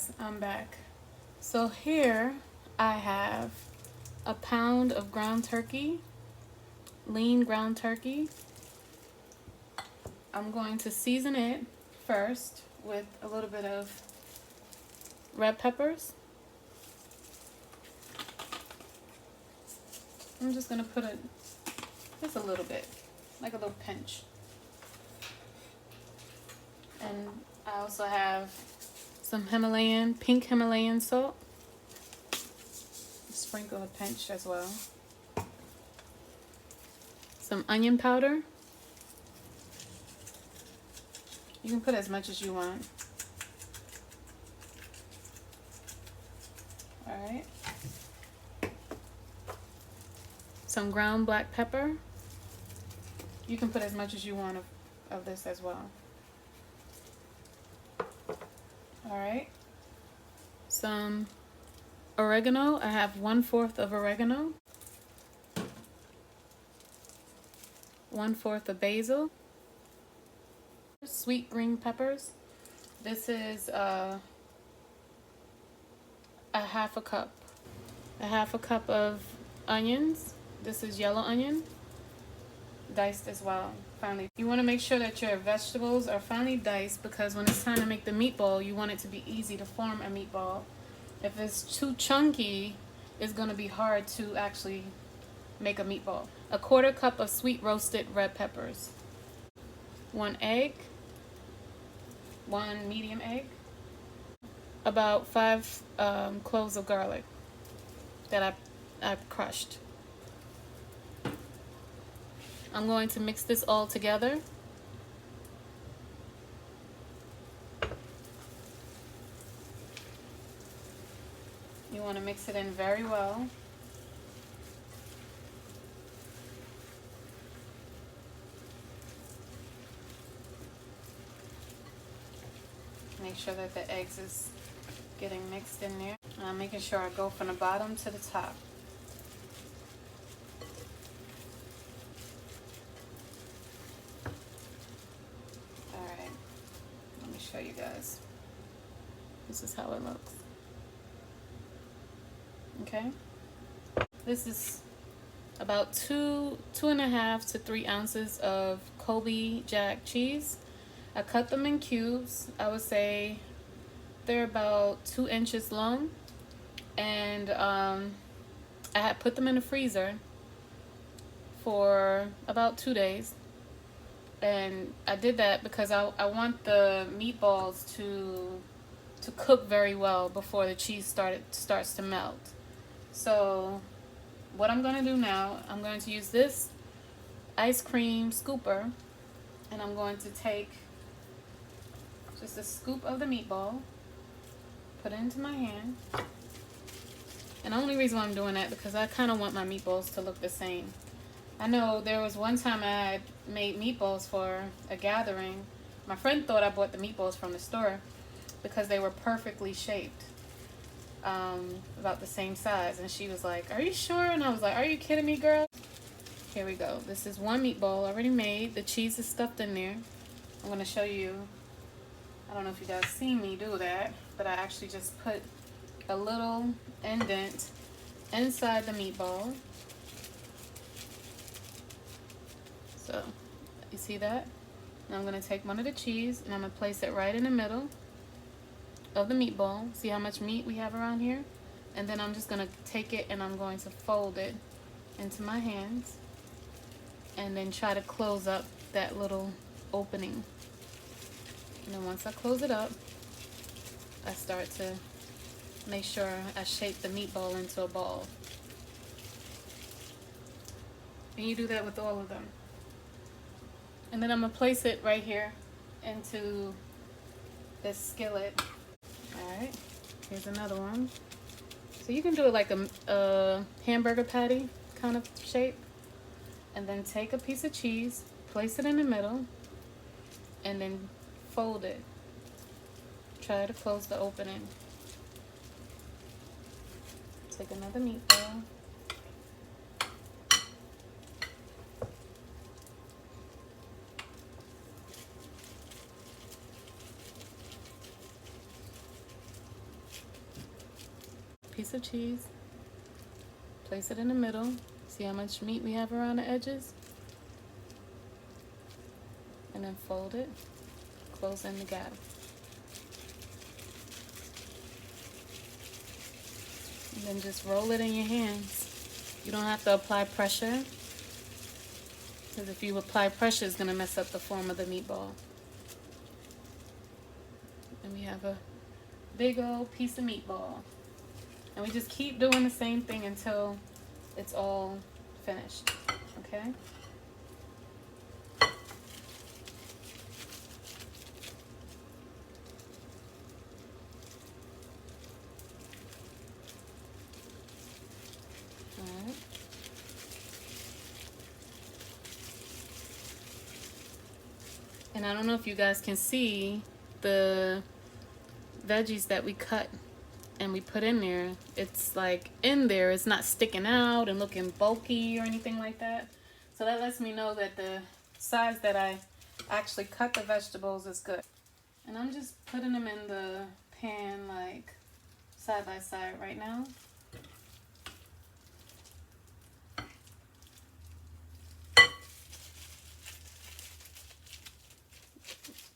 guys, I'm back. So here I have a pound of ground turkey, lean ground turkey. I'm going to season it first with a little bit of red peppers. I'm just gonna put just a little bit, like a little pinch. And I also have some pink Himalayan salt. Sprinkle a pinch as well. Some onion powder. You can put as much as you want. Alright. Some ground black pepper. You can put as much as you want of this as well. Alright. Some oregano. I have 1/4 of oregano. 1/4 of basil. Sweet green peppers. This is a half a cup. A half a cup of onions. This is yellow onion, diced as well. Finely, you want to make sure that your vegetables are finely diced, because when it's time to make the meatball, you want it to be easy to form a meatball. If it's too chunky, it's going to be hard to actually make a meatball. 1/4 cup of sweet roasted red peppers. 1 egg. 1 medium egg. About 5 cloves of garlic that I've crushed. I'm going to mix this all together. You want to mix it in very well. Make sure that the eggs is getting mixed in there. I'm making sure I go from the bottom to the top. Alright, let me show you guys. This is how it looks. Okay, this is about 2.5 to 3 ounces of Colby Jack cheese. I cut them in cubes. I would say they're about 2 inches long, and I had put them in the freezer for about 2 days. And I did that because I want the meatballs to cook very well before the cheese starts to melt. So what I'm going to do now, I'm going to use this ice cream scooper, and I'm going to take just a scoop of the meatball, put it into my hand. And the only reason why I'm doing that, because I kind of want my meatballs to look the same. I know there was one time I had made meatballs for a gathering. My friend thought I bought the meatballs from the store because they were perfectly shaped, about the same size. And she was like, "Are you sure?" And I was like, "Are you kidding me, girl?" Here we go. This is one meatball already made. The cheese is stuffed in there. I'm going to show you. I don't know if you guys see me do that, but I actually just put a little indent inside the meatball. So, you see that? Now I'm going to take one of the cheese and I'm going to place it right in the middle of the meatball. See how much meat we have around here? And then I'm just going to take it and I'm going to fold it into my hands, and then try to close up that little opening. And then once I close it up, I start to make sure I shape the meatball into a ball. And you do that with all of them. And then I'm going to place it right here into this skillet. Alright, here's another one. So you can do it like a hamburger patty kind of shape. And then take a piece of cheese, place it in the middle, and then fold it. Try to close the opening. Take another meatball. piece of cheese, place it in the middle. See how much meat we have around the edges? And then fold it, close in the gap. And then just roll it in your hands. You don't have to apply pressure, because if you apply pressure, it's gonna mess up the form of the meatball. And we have a big old piece of meatball. And we just keep doing the same thing until it's all finished, okay? Alright. And I don't know if you guys can see the veggies that we cut and we put in there. It's like in there, it's not sticking out and looking bulky or anything like that. So that lets me know that the size that I actually cut the vegetables is good. And I'm just putting them in the pan like side by side right now.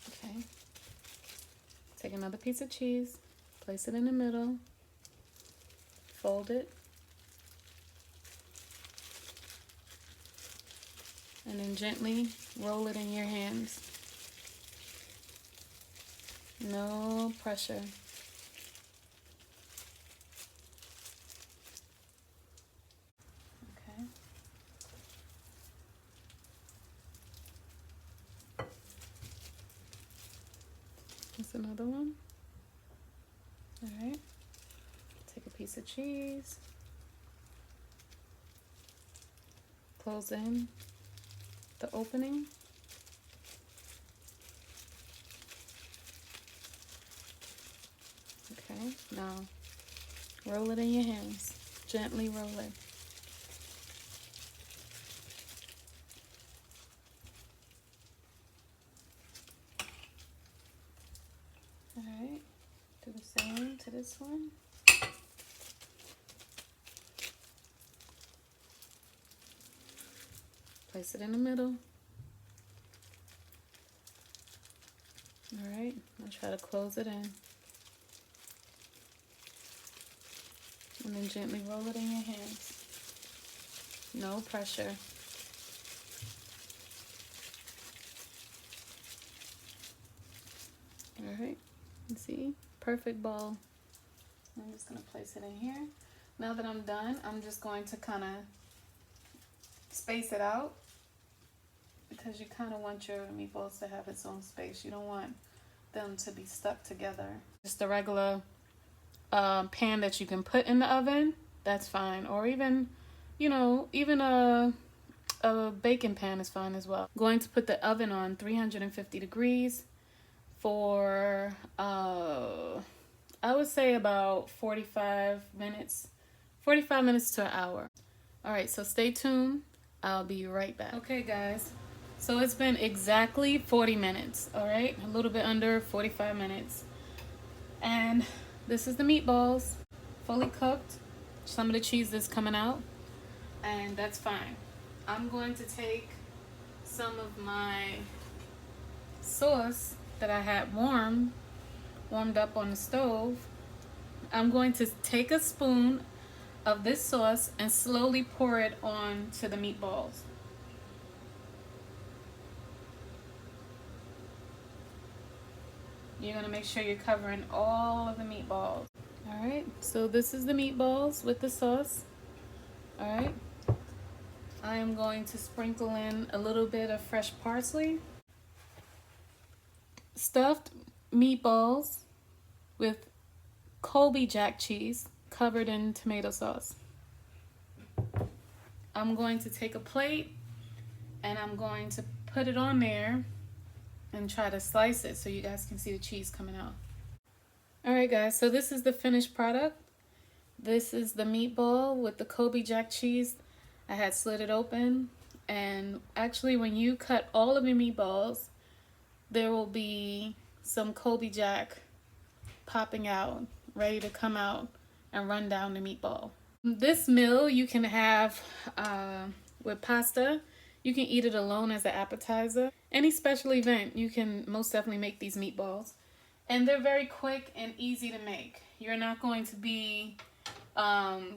Okay. Take another piece of cheese, place it in the middle, fold it, and then gently roll it in your hands. No pressure. Okay. That's another one. All right. Take a piece of cheese, close in the opening. Okay, now roll it in your hands. Gently roll it. All right, do the same to this one. Place it in the middle. All right, I'll try to close it in. And then gently roll it in your hands. No pressure. All right, you see, perfect ball. I'm just gonna place it in here. Now that I'm done, I'm just going to kind of space it out, because you kind of want your meatballs to have its own space. You don't want them to be stuck together. Just a regular pan that you can put in the oven, that's fine. Or even, you know, even a baking pan is fine as well. I'm going to put the oven on 350 degrees for, I would say about 45 minutes to an hour. All right, so stay tuned. I'll be right back. Okay, guys. So it's been exactly 40 minutes, all right? A little bit under 45 minutes. And this is the meatballs, fully cooked. Some of the cheese is coming out, and that's fine. I'm going to take some of my sauce that I had warmed up on the stove. I'm going to take a spoon of this sauce and slowly pour it on to the meatballs. You're gonna make sure you're covering all of the meatballs. All right, so this is the meatballs with the sauce. All right, I am going to sprinkle in a little bit of fresh parsley. Stuffed meatballs with Colby Jack cheese covered in tomato sauce. I'm going to take a plate and I'm going to put it on there and try to slice it so you guys can see the cheese coming out. All right, guys, so this is the finished product. This is the meatball with the Colby Jack cheese. I had slit it open, and actually when you cut all of your meatballs, there will be some Colby Jack popping out, ready to come out and run down the meatball. This meal you can have with pasta. You can eat it alone as an appetizer. Any special event, you can most definitely make these meatballs. And they're very quick and easy to make. You're not going to be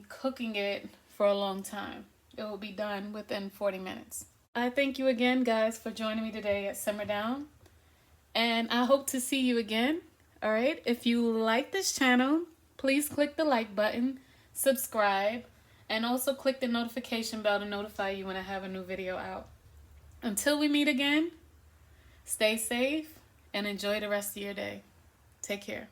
cooking it for a long time. It will be done within 40 minutes. I thank you again, guys, for joining me today at Simmer Down. And I hope to see you again. All right. If you like this channel, please click the like button, subscribe, and also click the notification bell to notify you when I have a new video out. Until we meet again, stay safe and enjoy the rest of your day. Take care.